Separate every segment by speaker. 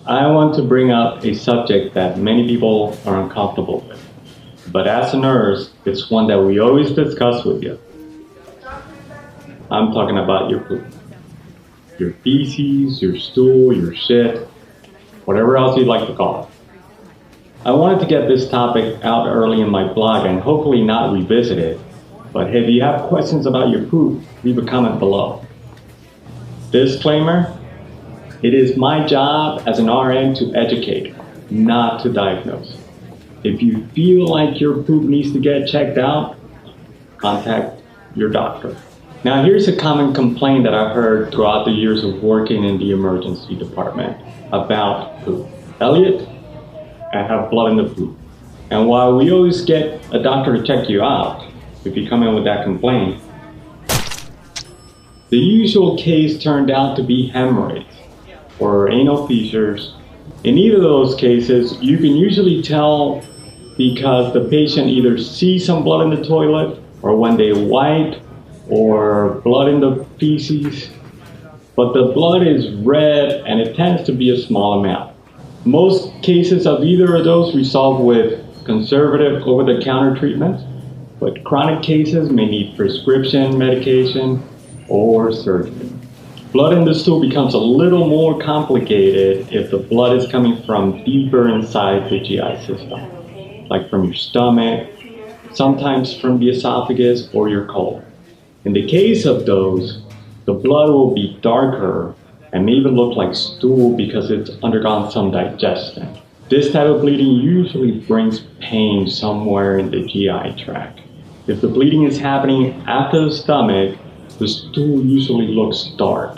Speaker 1: I want to bring up a subject that many people are uncomfortable with. But as a nurse, it's one that we always discuss with you. I'm talking about your poop. Your feces, your stool, your shit, whatever else you'd like to call it. I wanted to get this topic out early in my blog and hopefully not revisit it. But if you have questions about your poop, leave a comment below. Disclaimer, it is my job as an RN to educate, not to diagnose. If you feel like your poop needs to get checked out, contact your doctor. Now here's a common complaint that I've heard throughout the years of working in the emergency department about poop. Elliott, I have blood in the poop. And while we always get a doctor to check you out, if you come in with that complaint, the usual case turned out to be hemorrhoids or anal fissures. In either of those cases, you can usually tell because the patient either sees some blood in the toilet or when they wipe or blood in the feces, but the blood is red and it tends to be a small amount. Most cases of either of those resolve with conservative over-the-counter treatments, but chronic cases may need prescription medication or surgery. Blood in the stool becomes a little more complicated if the blood is coming from deeper inside the GI system, like from your stomach, sometimes from the esophagus or your colon. In the case of those, the blood will be darker and may even look like stool because it's undergone some digestion. This type of bleeding usually brings pain somewhere in the GI tract. If the bleeding is happening after the stomach, the stool usually looks dark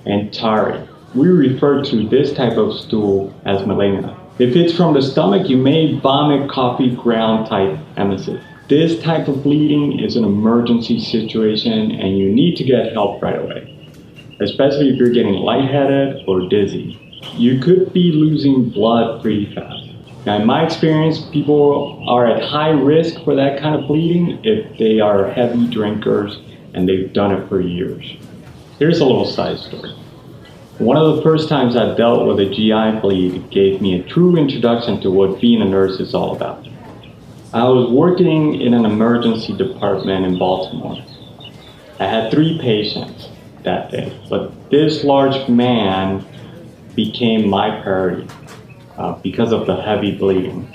Speaker 1: and tarry. We refer to this type of stool as malignant. If it's from the stomach, you may vomit coffee ground type emesis. This type of bleeding is an emergency situation and you need to get help right away, especially if you're getting lightheaded or dizzy. You could be losing blood pretty fast. Now in my experience, people are at high risk for that kind of bleeding if they are heavy drinkers and they've done it for years. Here's a little side story. One of the first times I dealt with a GI bleed gave me a true introduction to what being a nurse is all about. I was working in an emergency department in Baltimore. I had 3 patients that day, but this large man became my priority because of the heavy bleeding.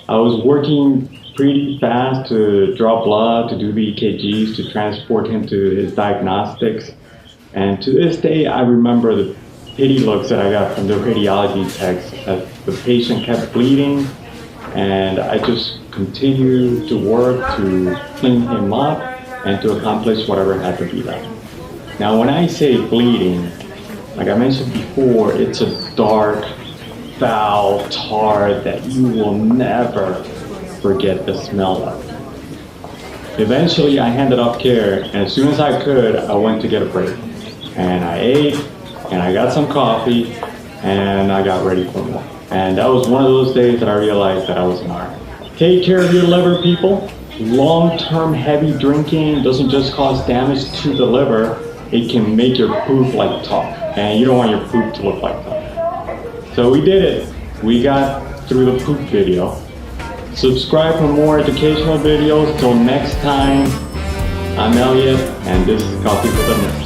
Speaker 1: I was working pretty fast to draw blood, to do the EKGs, to transport him to his diagnostics. And to this day, I remember the pity looks that I got from the radiology techs as the patient kept bleeding, and I just continued to work to clean him up and to accomplish whatever had to be done. Now, when I say bleeding, like I mentioned before, it's a dark, foul tar that you will never forget the smell of. Eventually, I handed off care, and as soon as I could, I went to get a break. And I ate, and I got some coffee, and I got ready for more. And that was one of those days that I realized that I was an RN. Take care of your liver, people. Long-term heavy drinking doesn't just cause damage to the liver, it can make your poop like talc. And you don't want your poop to look like talc. So we did it. We got through the poop video. Subscribe for more educational videos. Till next time, I'm Elliott, and this is Coffee for the Nurse.